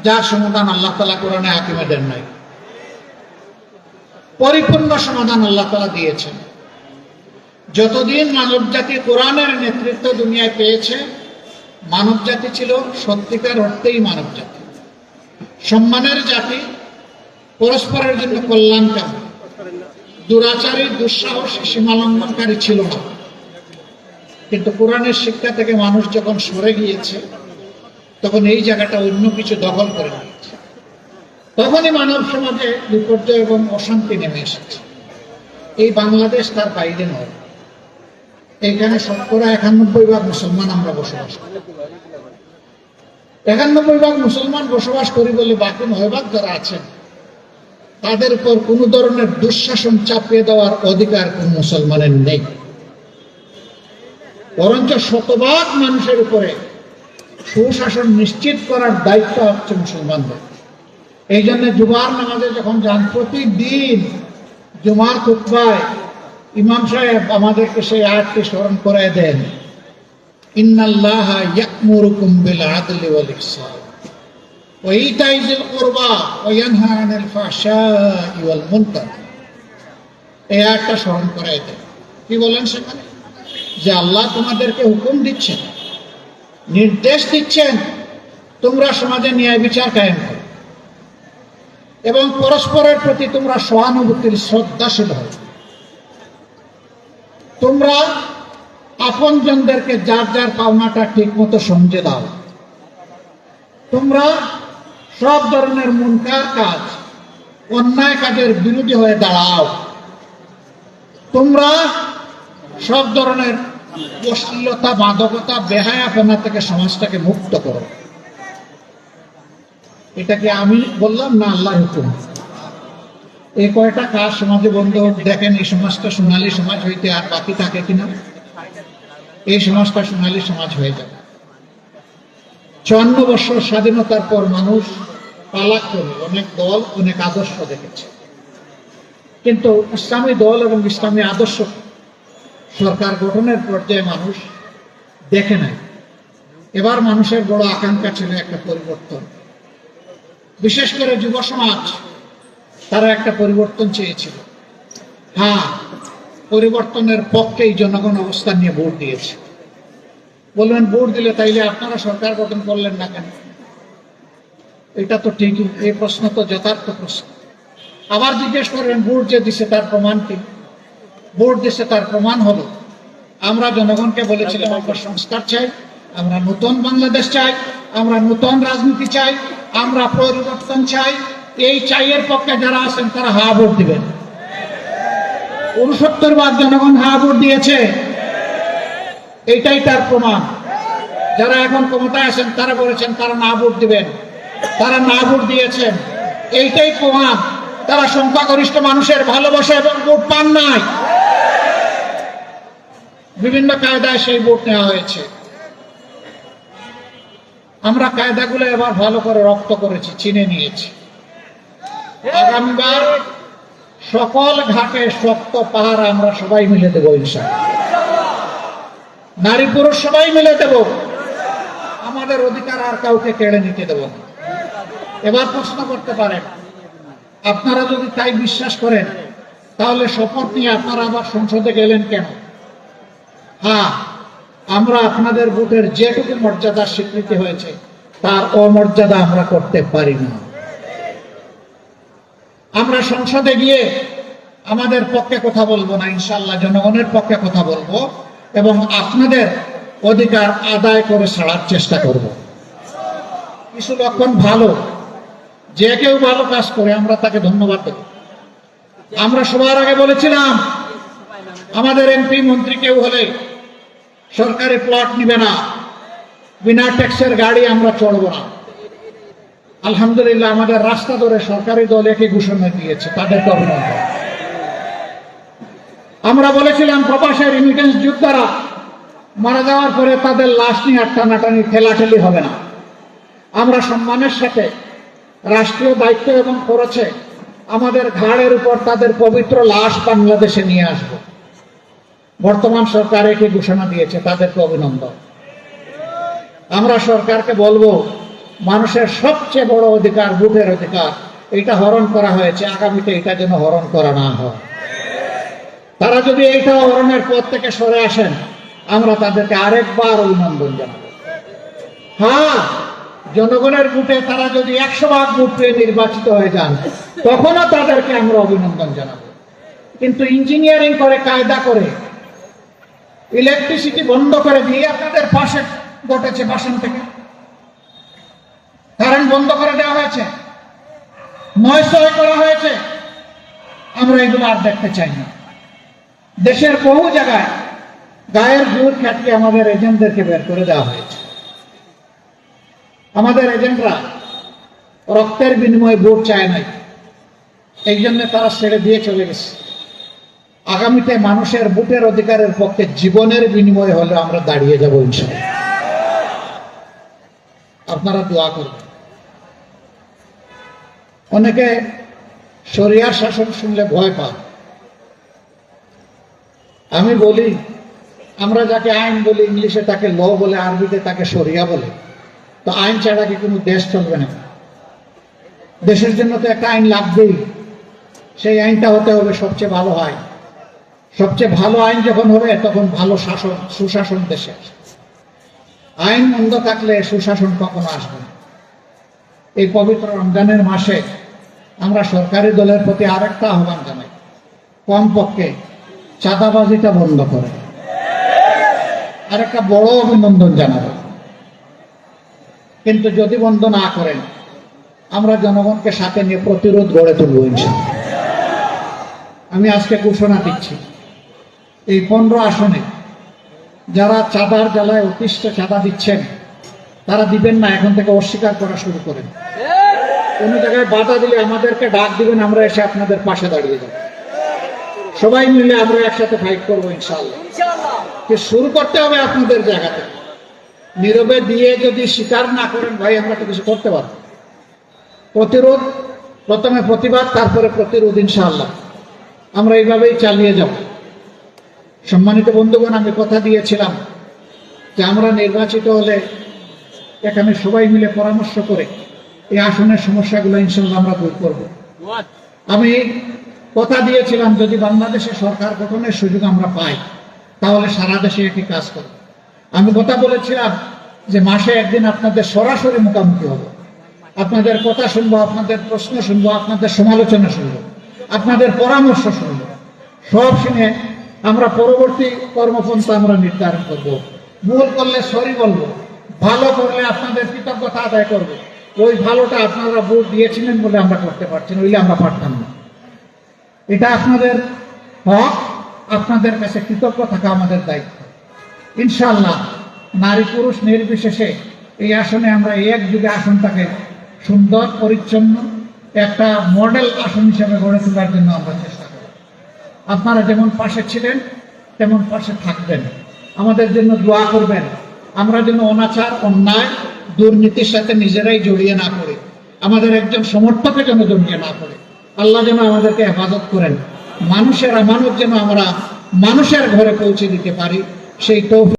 যার সমাধান আল্লাহ তাআলা কোরআনে হাকিমে দেন নাই। পরিপূর্ণ সমাধান আল্লাহ তাআলা দিয়েছেন। যতদিন মানব জাতি কোরআনের নেতৃত্ব দুনিয়ায় পেয়েছে, মানব জাতি ছিল সত্যিকার অর্থেই মানব জাতি, সম্মানের জাতি, পরস্পরের জন্য কল্যাণকামী, দুরাচারী, দুঃসাহসী, সীমালঙ্ঘনকারী ছিল না। কিন্তু কোরআনের শিক্ষা থেকে মানুষ যখন সরে গিয়েছে, তখন এই জায়গাটা অন্য কিছু দখল করে নিয়েছে। তখনই মানব সমাজে বিপর্যয় এবং অশান্তি নেমে এসেছে। এই বাংলাদেশ তার বাইরে নয়। এখানে শতকরা ৯১ মুসলমান আমরা বসবাস করি। ৯১ মুসলমান বসবাস করি বলে বাকি ৯ যারা আছেন তাদের উপর কোন ধরনের দুঃশাসন চাপিয়ে দেওয়ার অধিকার কোন মুসলমানের নেই। বরঞ্চ ১০০ মানুষের উপরে সুশাসন নিশ্চিত করার দায়িত্ব হচ্ছে মুসলমানদের। এই জন্য জুমার নামাজে যখন যান, প্রতিদিন জুমার খুতবায় ইমাম সাহেব আমাদেরকে সেই আয়াতটি স্মরণ করায় দেন, ইন্নাল্লাহা ইয়া'মুরুকুম বিল আদলি ওয়াল ইহসান ওয়া ইতাই যিল কুরবা ওয়া ইয়ানহা আনিল ফাহশাই ওয়াল মুনকার। এই আয়াতটা স্মরণ করায় দেন। কি বলেন সেখানে? যে আল্লাহ তোমাদেরকে হুকুম দিচ্ছেন, নির্দেশ দিচ্ছেন, তোমরা সমাজে ন্যায় বিচার কায়েম করো এবং পরস্পরের প্রতি তোমরা সহানুভূতির শ্রদ্ধাশীল হও। তোমরা আপনজনদেরকে যার যার পাওনাটা ঠিক মতো সমঝে দাও। তোমরা সব ধরনের মুনকার কাজ, অন্যায় কাজের বিরোধী হয়ে দাঁড়াও। তোমরা সব ধরনের অশ্লীলতা, মাদকতা, বেহায়াপনা থেকে সমাজটাকে মুক্ত করো। এটা কি আমি বললাম না আল্লাহর হুকুম? এই কয়টা কাজ সমাজে বন্ধ হোক, দেখেন এই সমাজটা সোনালী সমাজ হইতে আর বাকি থাকে কিনা। এই সমাজটা সোনালী সমাজ হয়ে যাবে। ৫৪ বছর স্বাধীনতার পর মানুষ পালাক করে অনেক দল, অনেক আদর্শ দেখেছে, কিন্তু ইসলামী দল এবং ইসলামী আদর্শ সরকার গঠনের পর্যায়ে মানুষ দেখে নাই। এবার মানুষের বড় আকাঙ্ক্ষা ছিল একটা পরিবর্তন। বিশেষ করে যুব সমাজ, তারা একটা পরিবর্তন চেয়েছিল। হ্যাঁ, পরিবর্তনের পক্ষেই জনগণ অবস্থান নিয়ে ভোট দিয়েছে। বলবেন ভোট দিলে তাইলে আপনারা সরকার গঠন করলেন না কেন? এটা তো ঠিকই, এই প্রশ্ন তো যথার্থ প্রশ্ন। আবার জিজ্ঞেস করবেন ভোট যে দিছে তার প্রমাণ কি? ভোট দিছে তার প্রমাণ হলো আমরা জনগণকে বলেছিলাম আমরা সংস্কার চাই, আমরা নতুন বাংলাদেশ চাই, আমরা নতুন রাজনীতি চাই, আমরা পরিবর্তন চাই। এই চাইয়ের পক্ষে যারা আছেন তারা হা ভোট দিবেন। ৬৯ জনগণ হা ভোট দিয়েছে, এইটাই তার প্রমাণ। যারা এখন ক্ষমতায় আছেন তারা বলেছেন তারা না ভোট দিবেন, তারা না ভোট দিয়েছেন, এইটাই প্রমাণ তারা সংখ্যাগরিষ্ঠ মানুষের ভালোবাসা এবং ভোট পান নাই। বিভিন্ন কায়দায় সেই ভোট নেওয়া হয়েছে। আমরা কায়দাগুলো এবার ভালো করে রপ্ত করেছি, চিনে নিয়েছি। আগামীবার সকল ঘাটে শক্ত পাহাড় আমরা সবাই মিলে দেবো ইনশাআল্লাহ। নারী পুরুষ সবাই মিলে দেব। আমাদের অধিকার আর কাউকে কেড়ে নিতে দেব না। এবার প্রশ্ন করতে পারেন, আপনারা যদি তাই বিশ্বাস করেন তাহলে শপথ নিয়ে আপনারা আবার সংসদে গেলেন কেন? হ্যাঁ, আমরা আপনাদের ভোটের যেটুকু মর্যাদার স্বীকৃতি হয়েছে তার অমর্যাদা আমরা করতে পারি না। আমরা সংসদে গিয়ে আমাদের পক্ষে কথা বলবো না, ইনশাআল্লাহ জনগণের পক্ষে কথা বলবো এবং আপনাদের অধিকার আদায় করে ছাড়ার চেষ্টা করব। কিছু লক্ষণ ভালো, যে কেউ ভালো কাজ করে আমরা তাকে ধন্যবাদ দেব। আমরা সবার আগে বলেছিলাম আমাদের এমপি মন্ত্রী কেউ হলে সরকারি প্লট নিবে না, বিনা ট্যাক্সের গাড়ি আমরা চড়ব না। আলহামদুলিল্লাহ আমাদের রাস্তা ধরে সরকারি দল একই ঘোষণা দিয়েছে, তাদেরকে অভিনন্দন। আমরা বলেছিলাম প্রবাসের রেমিটেন্স যোদ্ধারা মারা যাওয়ার পরে তাদের লাশ নিয়ে টানাটানি ঠেলাঠেলি হবে না। আমরা সম্মানের সাথে রাষ্ট্রীয় দায়িত্ব এবং খরচে আমাদের ঘাড়ের উপর তাদের পবিত্র লাশ বাংলাদেশে নিয়ে আসব। বর্তমান সরকার একই ঘোষণা দিয়েছে, তাদেরকে অভিনন্দন। আমরা সরকারকে বলবো মানুষের সবচেয়ে বড় অধিকার, ভোটের অধিকার, এটা হরণ করা হয়েছে। আগামীতে এটা যেন হরণ করা না হয়। তারা যদি এইটা হরণের পথ থেকে সরে আসেন, আমরা তাদেরকে আরেকবার অভিনন্দন জানাবো। হ্যাঁ, জনগণের ভোটে তারা যদি 100 ভাগ ভোট পেয়ে নির্বাচিত হয়ে যান, তখনও তাদেরকে আমরা অভিনন্দন জানাবো। কিন্তু ইঞ্জিনিয়ারিং করে, কায়দা করে, ইলেকট্রিসিটি বন্ধ করে দিয়ে আপনাদের পাশে ঘটেছে, বাসন থেকে কারেন্ট বন্ধ করে দেওয়া হয়েছে, নয়সয় করা হয়েছে। আমরা এগুলো আর দেখতে চাই না। দেশের বহু জায়গায় গায়ের জোর খাটিয়ে আমাদের এজেন্টদেরকে বের করে দেওয়া হয়েছে। আমাদের এজেন্টরা রক্তের বিনিময়ে ভোট চায় নাই, এই জন্য তারা ছেড়ে দিয়ে চলে গেছে। আগামীতে মানুষের ভোটের অধিকারের পক্ষে জীবনের বিনিময়ে হলে আমরা দাঁড়িয়ে যাব ইনশাআল্লাহ। আপনারা দোয়া করবেন। অনেকে শরিয়ার শাসন শুনলে ভয় পায়। আমি বলি, আমরা যাকে আইন বলি, ইংলিশে তাকে ল বলে, আরবিতে তাকে শরিয়া বলে। তো আইন ছাড়া কি কোনো দেশ চলবে না? দেশের জন্য তো একটা আইন লাগবেই। সেই আইনটা হতে হবে সবচেয়ে ভালো আইন। সবচেয়ে ভালো আইন যখন হবে, তখন ভালো শাসন, সুশাসন দেশে আসে। আইন মন্দ থাকলে সুশাসন কখনো আসবে না। এই পবিত্র রমজানের মাসে আমরা সরকারি দলের প্রতি আরেকটা আহ্বান জানাই, কমপক্ষে চাঁদাবাজিটা বন্ধ করে। আরেকটা বড় অভিনন্দন জানাবো। কিন্তু যদি বন্ধ না করেন, আমরা জনগণকে সাথে নিয়ে প্রতিরোধ গড়ে তুলব ইনশাআল্লাহ। আমি আজকে ঘোষণা দিচ্ছি, এই 15 আসনে যারা চাঁদার জ্বালায় অতিষ্ঠ চাঁদা দিচ্ছেন, তারা দিবেন না, এখন থেকে অস্বীকার করা শুরু করেন। কোন জায়গায় বাধা দিলে আমাদেরকে ডাক দিবেন, আমরা এসে আপনাদের পাশে দাঁড়িয়ে যাব। সবাই মিলে আমরা একসাথে ফাইট করবো ইনশাআল্লাহ। শুরু করতে হবে আপনাদের জায়গা থেকে। নীরবে দিয়ে যদি স্বীকার না করেন, ভাই আমরা তো কিছু করতে পারবো। প্রতিরোধ, প্রথমে প্রতিবাদ, তারপরে প্রতিরোধ ইনশাআল্লাহ। আমরা এইভাবেই চালিয়ে যাব। সম্মানিত বন্ধুগণ, আমি কথা দিয়েছিলাম যে আমরা নির্বাচিত হলে এখানে সবাই মিলে পরামর্শ করে এই আসনের সমস্যাগুলো ইনশাআল্লাহ আমরা দূর করব। আমি কথা দিয়েছিলাম, যদি বাংলাদেশে সরকার গঠনের সুযোগ আমরা পাই, তাহলে সারা দেশে একই কাজ করব। আমি কথা বলেছিলাম যে মাসে একদিন আপনাদের সরাসরি মুখোমুখি হব, আপনাদের কথা শুনবো, আপনাদের প্রশ্ন শুনবো, আপনাদের সমালোচনা শুনবো, আপনাদের পরামর্শ শুনবো। সব শুনে আমরা পরবর্তী কর্মপন্থা আমরা নির্ধারণ করব। ভুল করলে সরি বলবো, ভালো করলে আপনাদের কৃতজ্ঞতা আদায় করব। ওই ভালোটা আপনারা ভোট দিয়েছিলেন বলে আমরা করতে পারছি না, নইলে আমরা পারতাম না। এটা আপনাদের হক, আপনাদের কাছে কৃতজ্ঞ থাকা আমাদের দায়িত্ব। ইনশাআল্লাহ নারী পুরুষ নির্বিশেষে এই আসনে আমরা এক যুগে আসনটাকে সুন্দর, পরিচ্ছন্ন একটা মডেল আসন হিসেবে গড়ে তোলার জন্য আমরা চেষ্টা করব। আপনারা যেমন পাশে ছিলেন তেমন পাশে থাকবেন, আমাদের জন্য দোয়া করবেন। আমরা যেন অনাচার, অন্যায়, দুর্নীতির সাথে নিজেরাই জড়িয়ে না পড়ে, আমাদের একজন সমর্থকে যেন জড়িয়ে না পড়ে। আল্লাহ যেন আমাদেরকে হেফাজত করেন। মানুষের আমানত যেন আমরা মানুষের ঘরে পৌঁছে দিতে পারি, সেই তৌফিক